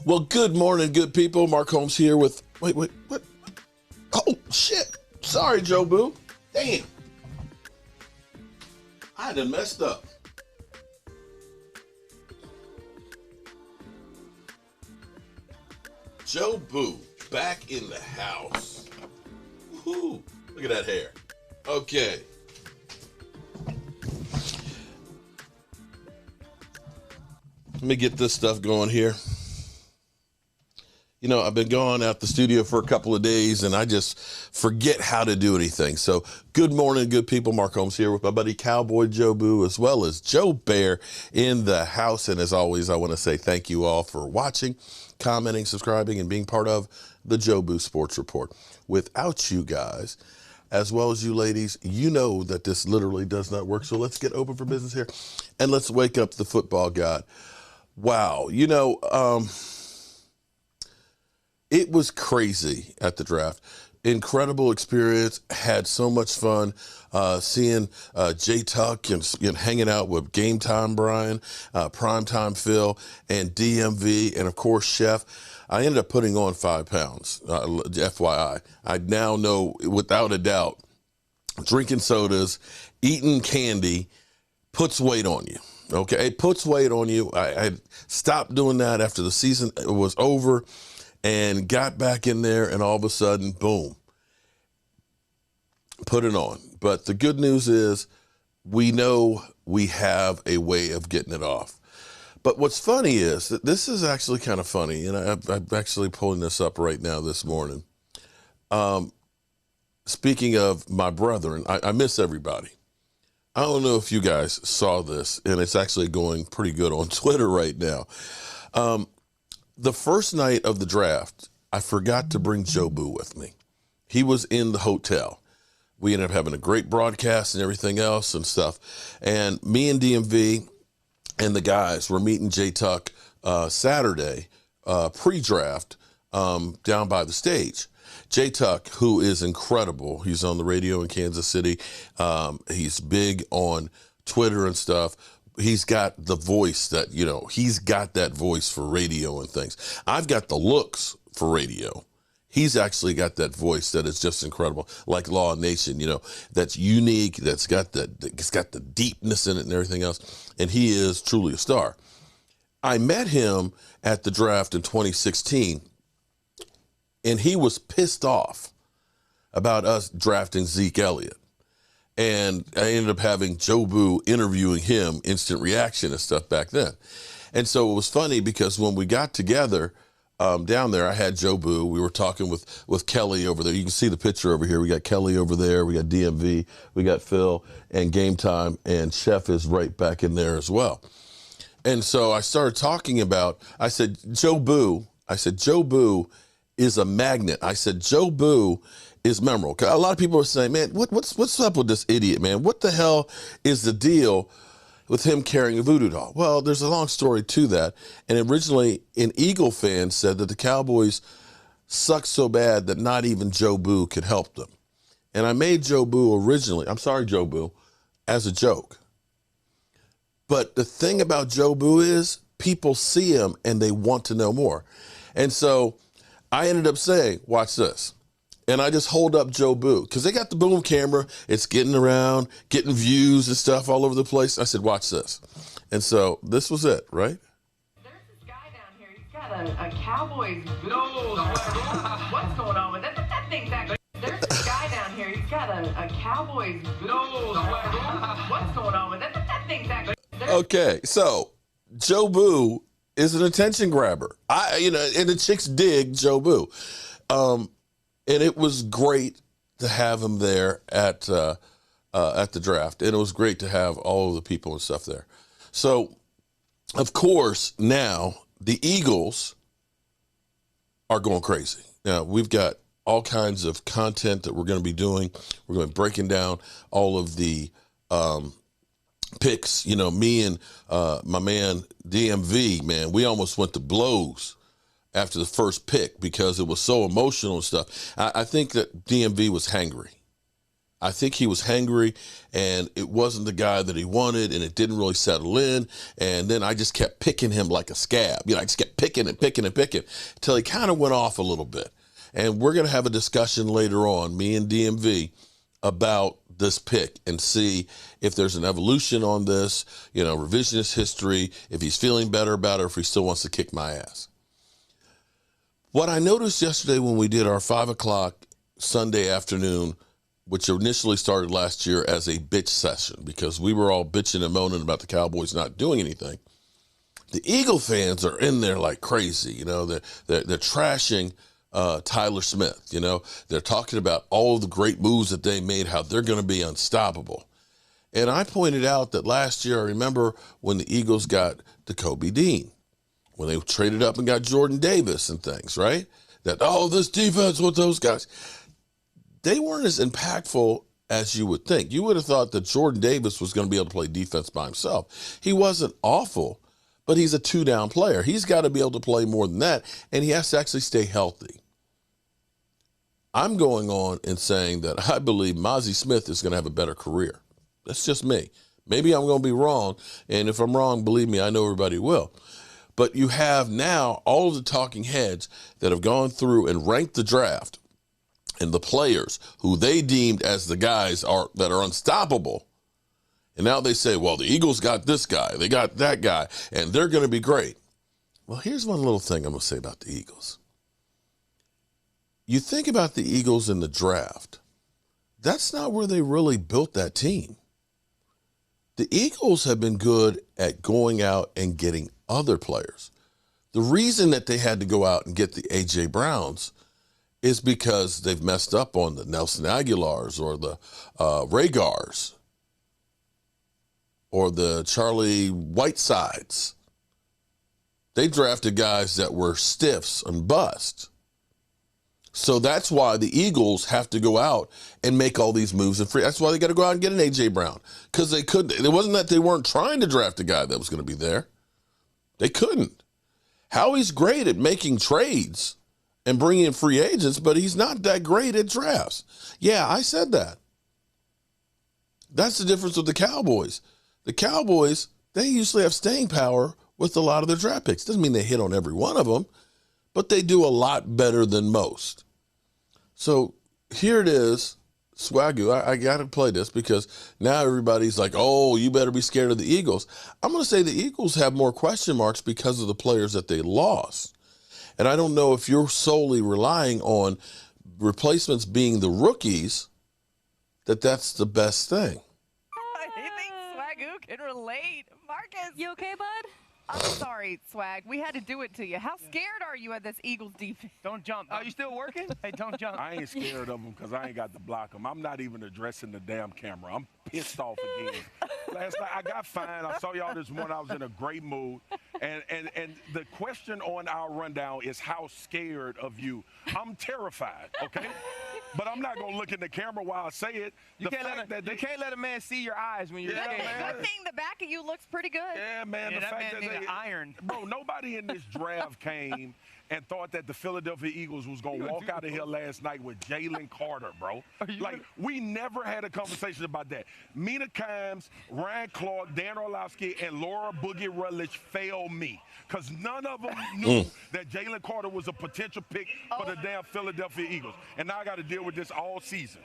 Well, good morning, good people. Mark Holmes here with, what? Oh, shit. Sorry, Joe Boo. Damn. I done messed up. Joe Boo, back in the house. Woohoo. Look at that hair. Okay. Let me get this stuff going here. You know, I've been gone out the studio for a couple of days and I just forget how to do anything. So good morning, good people. Mark Holmes here with my buddy Cowboy Joe Boo, as well as Joe Bear in the house. And as always, I want to say thank you all for watching, commenting, subscribing, and being part of the Joe Boo Sports Report. Without you guys, as well as you ladies, you know that this literally does not work. So let's get open for business here and let's wake up the football god. Wow. You know, it was crazy at the draft. Incredible experience. Had so much fun seeing Jay Tuck and hanging out with Game Time Brian, Primetime Phil, and DMV, and of course Chef. I ended up putting on 5 pounds, FYI. I now know without a doubt, drinking sodas, eating candy puts weight on you. Okay, it puts weight on you. I stopped doing that after the season was over and got back in there, and all of a sudden, boom, put it on. But the good news is we know we have a way of getting it off. But what's funny is that this is actually kind of funny, and I'm actually pulling this up right now this morning. Speaking of my brethren, I miss everybody. I don't know if you guys saw this, and it's actually going pretty good on Twitter right now. The first night of the draft, I forgot to bring Joe Boo with me. He was in the hotel. We ended up having a great broadcast and everything else and stuff. And me and DMV and the guys were meeting Jay Tuck Saturday, pre-draft, down by the stage. Jay Tuck, who is incredible. He's on the radio in Kansas City. He's big on Twitter and stuff. He's got the voice that, you know, he's got that voice for radio and things. I've got the looks for radio. He's actually got that voice that is just incredible, like Law Nation, you know, that's unique, that's got it's got the deepness in it and everything else. And he is truly a star. I met him at the draft in 2016, and he was pissed off about us drafting Zeke Elliott. And I ended up having Joe Boo interviewing him, instant reaction and stuff back then. And so it was funny because when we got together down there, I had Joe Boo. We were talking with Kelly over there. You can see the picture over here. We got Kelly over there. We got DMV. We got Phil and Game Time. And Chef is right back in there as well. And so I started talking about, I said, Joe Boo is a magnet. I said, Joe Boo is memorable. A lot of people are saying, man, what's up with this idiot, man? What the hell is the deal with him carrying a voodoo doll? Well, there's a long story to that. And originally, an Eagle fan said that the Cowboys sucked so bad that not even Joe Boo could help them. And I made Joe Boo originally, I'm sorry, Joe Boo, as a joke. But the thing about Joe Boo is people see him and they want to know more. And so I ended up saying, watch this. And I just hold up Joe Boo because they got the boom camera. It's getting around, getting views and stuff all over the place. I said, watch this. And so this was it, right? There's this guy down here. He's got a Cowboys boot. What's going on with that? That thing's actually. There's this guy down here. He's got a Cowboys boot. What's going on with that? That thing's actually. Okay, so Joe Boo is an attention grabber. And the chicks dig Joe Boo. And it was great to have him there at the draft. And it was great to have all of the people and stuff there. So, of course, now the Eagles are going crazy. Now, we've got all kinds of content that we're going to be doing. We're going to be breaking down all of the picks. You know, me and my man DMV, man, we almost went to blows after the first pick because it was so emotional and stuff. I think that DMV was hangry. I think he was hangry, and it wasn't the guy that he wanted, and it didn't really settle in. And then I just kept picking him like a scab. I just kept picking until he kind of went off a little bit. And we're going to have a discussion later on, me and DMV, about this pick and see if there's an evolution on this, revisionist history, if he's feeling better about it, or if he still wants to kick my ass. What I noticed yesterday when we did our 5 o'clock Sunday afternoon, which initially started last year as a bitch session because we were all bitching and moaning about the Cowboys not doing anything. The Eagle fans are in there like crazy. They're trashing Tyler Smith. They're talking about all of the great moves that they made, how they're going to be unstoppable. And I pointed out that last year, I remember when the Eagles got Kobe Dean, when they traded up and got Jordan Davis and things, right? That, this defense with those guys. They weren't as impactful as you would think. You would have thought that Jordan Davis was going to be able to play defense by himself. He wasn't awful, but he's a two-down player. He's got to be able to play more than that, and he has to actually stay healthy. I'm going on and saying that I believe Mozzie Smith is going to have a better career. That's just me. Maybe I'm going to be wrong, and if I'm wrong, believe me, I know everybody will. But you have now all of the talking heads that have gone through and ranked the draft, and the players who they deemed as the guys that are unstoppable. And now they say, well, the Eagles got this guy, they got that guy, and they're going to be great. Well, here's one little thing I'm going to say about the Eagles. You think about the Eagles in the draft. That's not where they really built that team. The Eagles have been good at going out and getting other players. The reason that they had to go out and get the A.J. Browns is because they've messed up on the Nelson Aguilars or the Rhaegars or the Charlie Whitesides. They drafted guys that were stiffs and bust. So that's why the Eagles have to go out and make all these moves and free. That's why they got to go out and get an A.J. Brown, because they couldn't. It wasn't that they weren't trying to draft a guy that was going to be there. They couldn't. Howie's great at making trades and bringing in free agents, but he's not that great at drafts. Yeah, I said that. That's the difference with the Cowboys. The Cowboys, they usually have staying power with a lot of their draft picks. Doesn't mean they hit on every one of them, but they do a lot better than most. So here it is, Swagoo. I got to play this because now everybody's like, oh, you better be scared of the Eagles. I'm going to say the Eagles have more question marks because of the players that they lost. And I don't know if you're solely relying on replacements being the rookies, that's the best thing. I think Swagoo can relate. Marcus. You okay, bud? I'm sorry, Swag. We had to do it to you. How scared are you at this Eagles defense? Don't jump. Are you still working? Hey, don't jump. I ain't scared of them because I ain't got to block them. I'm not even addressing the damn camera. I'm pissed off again. Last night, I got fined. I saw y'all this morning. I was in a great mood. And the question on our rundown is how scared of you. I'm terrified, okay? But I'm not going to look in the camera while I say it. You can't let a man see your eyes when you're scared. Good thing the back of you looks pretty good. Yeah, man. Yeah, the that fact man that needed iron. Bro, nobody in this draft came and thought that the Philadelphia Eagles was going to walk out of here last night with Jalen Carter, bro. Like, we never had a conversation about that. Mina Kimes, Ryan Clark, Dan Orlovsky, and Laura Boogie Rutledge failed me because none of them knew that Jalen Carter was a potential pick for the damn Philadelphia Eagles. And now I got to deal with this all season.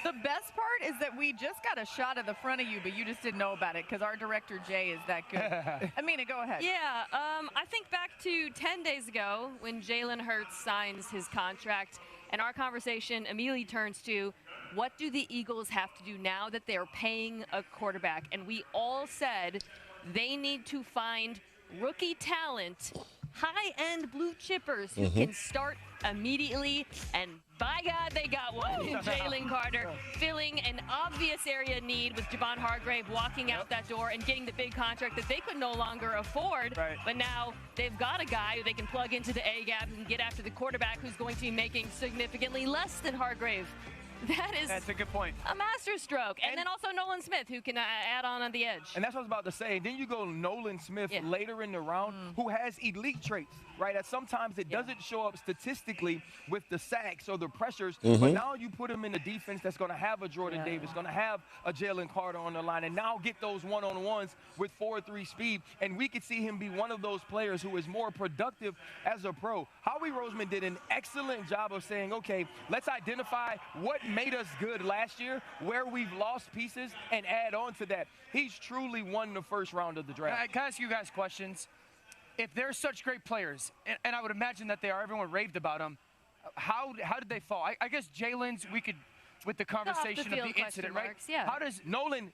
The best part is that we just got a shot of the front of you, but you just didn't know about it because our director, Jay, is that good. Amina, go ahead. Yeah, I think back to 10 days ago when Jalen Hurts signs his contract, and our conversation immediately turns to, what do the Eagles have to do now that they're paying a quarterback? And we all said they need to find rookie talent, high-end blue chippers who can start immediately, and by God, they got one in Jalen Carter, filling an obvious area need with Javon Hargrave walking out that door and getting the big contract that they could no longer afford. Right. But now they've got a guy who they can plug into the A-gap and get after the quarterback who's going to be making significantly less than Hargrave. That's a good point. A masterstroke. And then also Nolan Smith, who can add on the edge. And that's what I was about to say. Then you go Nolan Smith later in the round, who has elite traits, right? That sometimes it doesn't show up statistically with the sacks or the pressures, but now you put him in the defense that's going to have a Jordan Davis, going to have a Jalen Carter on the line, and now get those one-on-ones with 4-3 speed. And we could see him be one of those players who is more productive as a pro. Howie Roseman did an excellent job of saying, okay, let's identify what made us good last year, where we've lost pieces, and add on to that. He's truly won the first round of the draft. Can I ask you guys questions? If they're such great players, and I would imagine that they are, everyone raved about them, how did they fall? I guess Jalen's, we could, with the conversation of the incident, right? Yeah. How does Nolan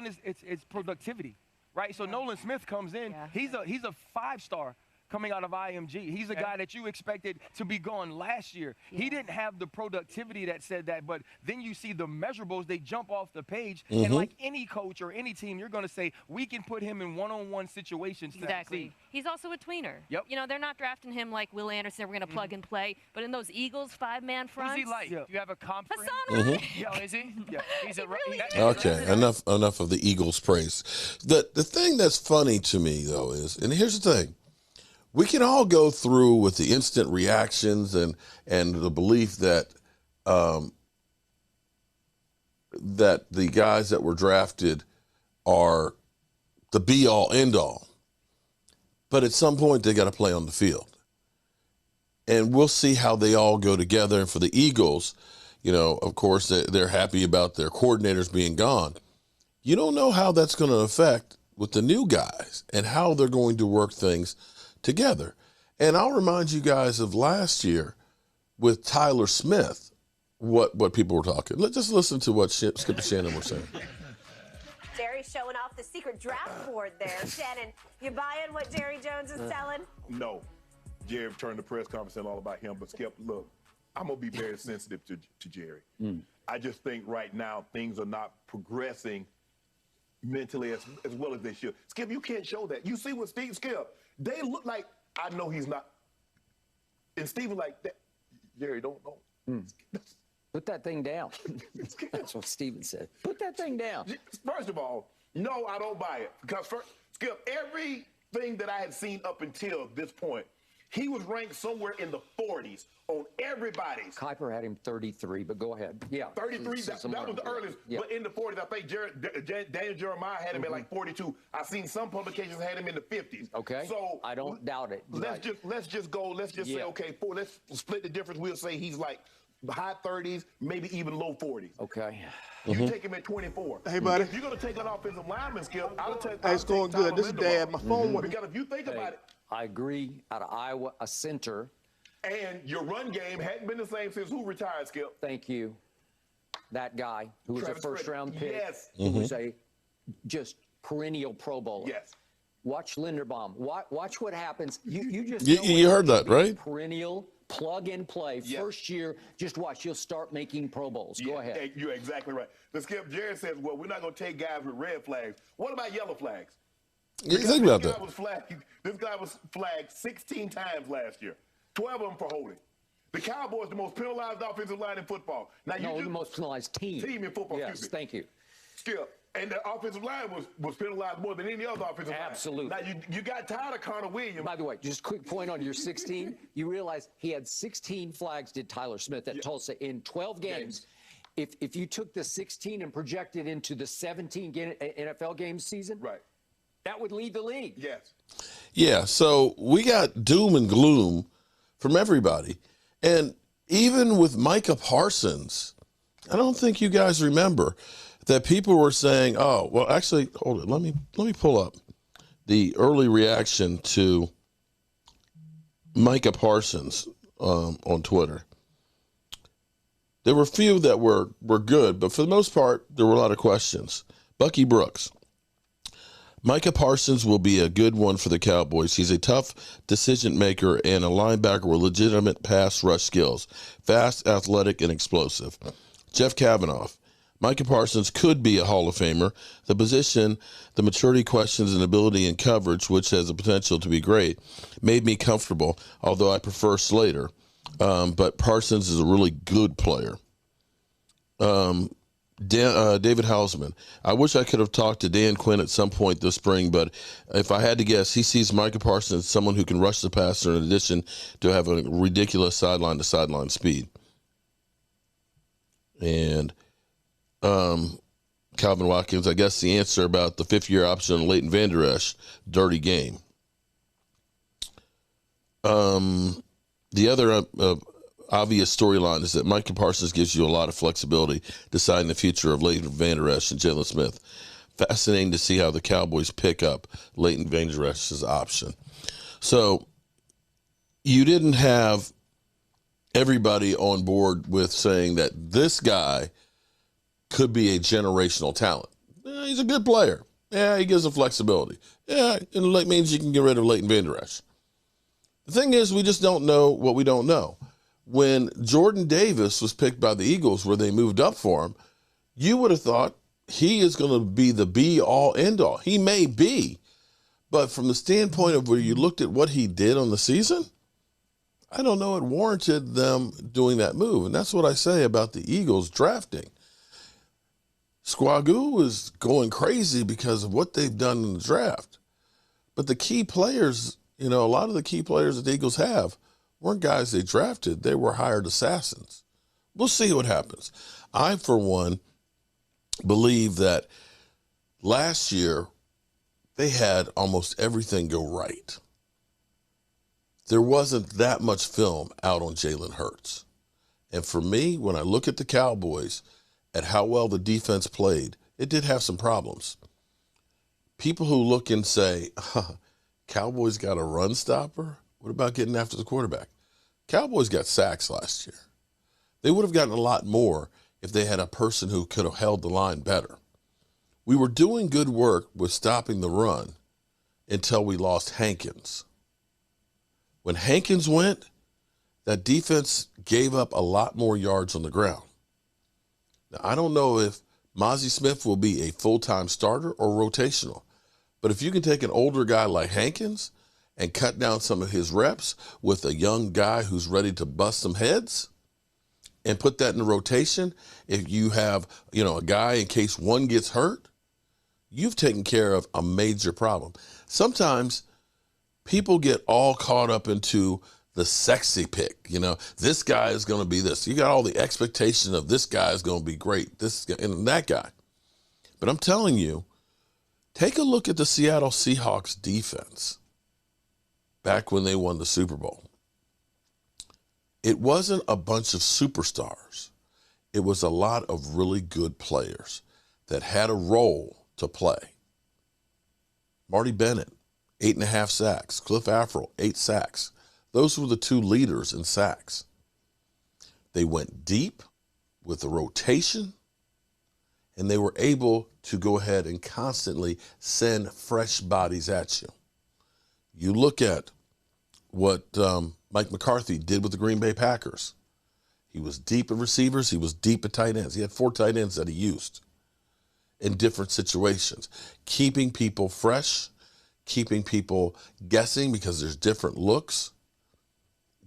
is it's productivity, right? So Nolan Smith comes in, he's a 5-star coming out of IMG. He's a guy that you expected to be gone last year. He didn't have the productivity that said that, but then you see the measurables, they jump off the page, and like any coach or any team, you're going to say, we can put him in one-on-one situations to succeed. He's also a tweener. Yep. You know, they're not drafting him like Will Anderson, we're going to plug and play, but in those Eagles 5-man fronts. Who's he like? Do you have a comp for him? Hassan Reddick. Yeah, is he? Yeah. He's a really is. Okay, enough of the Eagles praise. The thing that's funny to me, though, is, and here's the thing, we can all go through with the instant reactions and the belief that that the guys that were drafted are the be-all, end-all. But at some point, they got to play on the field. And we'll see how they all go together. And for the Eagles, you know, of course, they're happy about their coordinators being gone. You don't know how that's going to affect with the new guys and how they're going to work things together. And I'll remind you guys of last year with Tyler Smith, what people were talking. Let's just listen to what Skip and Shannon were saying. Jerry's showing off the secret draft board there. Shannon, you buying what Jerry Jones is selling? No. Jerry turned the press conference and all about him. But Skip, look, I'm going to be very sensitive to Jerry. I just think right now things are not progressing mentally as well as they should. Skip, you can't show that. You see what Skip, they look like, I know he's not. And Steve was like, that, Jerry, don't. Put that thing down. That's what Steven said. Put that thing down. First of all, no, I don't buy it. Because, Skip, everything that I had seen up until this point, he was ranked somewhere in the 40s on everybody's. Kuiper had him 33, but go ahead. Yeah. 33, that was the earliest. Yeah. But in the 40s, I think Daniel Jeremiah had him at like 42. I've seen some publications had him in the 50s. Okay. So I don't doubt it. Let's just say, okay, let's split the difference. We'll say he's like high 30s, maybe even low 40s. Okay. You take him at 24. Hey, buddy. If you're going to take an offensive lineman, Skip, I'll take Hey, it's going good. This is Dad. My phone went. Because if you think about it. I agree. Out of Iowa, a center. And your run game hadn't been the same since who retired, Skip? Thank you. That guy who was Travis a first-round pick. Yes. Who was a just perennial Pro Bowler. Yes. Watch Linderbaum. Watch what happens. You just you heard that, right? Perennial, plug and play. Yes. First year, just watch. You'll start making Pro Bowls. Go ahead. You're exactly right. The Skip, Jerry says, well, we're not going to take guys with red flags. What about yellow flags? You think about that. This guy was flagged 16 times last year, 12 of them for holding. The Cowboys, the most penalized offensive line in football. Now the most penalized team. Team in football, Yes, excuse me. thank you. Skip. And the offensive line was penalized more than any other offensive line. Absolutely. Now, you got tired of Connor Williams. By the way, just a quick point on your 16. You realize he had 16 flags, did Tyler Smith at Tulsa in 12 games. If you took the 16 and projected into the 17 NFL games season, right, that would lead the league. Yes. Yeah, so we got doom and gloom from everybody. And even with Micah Parsons, I don't think you guys remember that people were saying, oh, well, actually, hold it. Let me pull up the early reaction to Micah Parsons on Twitter. There were a few that were good, but for the most part, there were a lot of questions. Bucky Brooks. Micah Parsons will be a good one for the Cowboys. He's a tough decision maker and a linebacker with legitimate pass rush skills, fast, athletic, and explosive. Jeff Kavanaugh. Micah Parsons could be a Hall of Famer. The position, the maturity questions, and ability in coverage, which has the potential to be great, made me comfortable, although I prefer Slater. But Parsons is a really good player. David Hausman. I wish I could have talked to Dan Quinn at some point this spring, but if I had to guess, he sees Micah Parsons as someone who can rush the passer in addition to having a ridiculous sideline-to-sideline speed. And Calvin Watkins, I guess the answer about the fifth-year option on Leighton Vander Esch, dirty game. The other obvious storyline is that Micah Parsons gives you a lot of flexibility deciding the future of Leighton Vander Esch and Jalen Smith. Fascinating to see how the Cowboys pick up Leighton Vander Esch's option. So you didn't have everybody on board with saying that this guy could be a generational talent. Yeah, he's a good player. Yeah, he gives them flexibility. Yeah, and it means you can get rid of Leighton Vander Esch. The thing is, we just don't know what we don't know. When Jordan Davis was picked by the Eagles, where they moved up for him, you would have thought he is going to be the be-all, end-all. He may be, but from the standpoint of where you looked at what he did on the season, I don't know it warranted them doing that move. And that's what I say about the Eagles drafting. Squagoo is going crazy because of what they've done in the draft. But the key players, a lot of the key players that the Eagles have weren't guys they drafted. They were hired assassins. We'll see what happens. I, for one, believe that last year they had almost everything go right. There wasn't that much film out on Jalen Hurts. And for me, when I look at the Cowboys, at how well the defense played, it did have some problems. People who look and say, Cowboys got a run stopper? What about getting after the quarterback? Cowboys got sacks last year. They would have gotten a lot more if they had a person who could have held the line better. We were doing good work with stopping the run until we lost Hankins. When Hankins went, that defense gave up a lot more yards on the ground. Now, I don't know if Mozzie Smith will be a full-time starter or rotational, but if you can take an older guy like Hankins and cut down some of his reps with a young guy who's ready to bust some heads and put that in the rotation, if you have, a guy in case one gets hurt, you've taken care of a major problem. Sometimes people get all caught up into the sexy pick. This guy is going to be this. You got all the expectation of this guy is going to be great, this and that guy. But I'm telling you, take a look at the Seattle Seahawks defense back when they won the Super Bowl. It wasn't a bunch of superstars. It was a lot of really good players that had a role to play. Marty Bennett, 8.5 sacks. Cliff Avril, 8 sacks. Those were the two leaders in sacks. They went deep with the rotation, and they were able to go ahead and constantly send fresh bodies at you. You look at what Mike McCarthy did with the Green Bay Packers. He was deep in receivers. He was deep at tight ends. He had 4 tight ends that he used in different situations, keeping people fresh, keeping people guessing because there's different looks.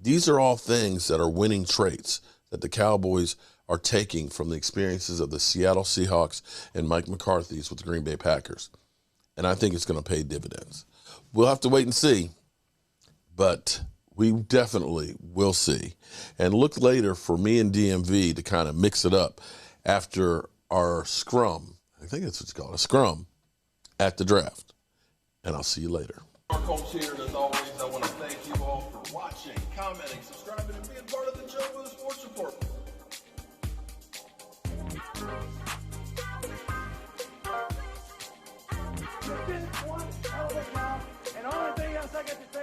These are all things that are winning traits that the Cowboys are taking from the experiences of the Seattle Seahawks and Mike McCarthy's with the Green Bay Packers. And I think it's going to pay dividends. We'll have to wait and see, but we definitely will see. And look later for me and DMV to kind of mix it up after our scrum. I think that's what it's called, a scrum at the draft. And I'll see you later. Coach here, and as always, I want to thank you all for watching, commenting, subscribing, and being part of the Joe for the Sports Report. You've been one hell of a job, and the only thing else I got to say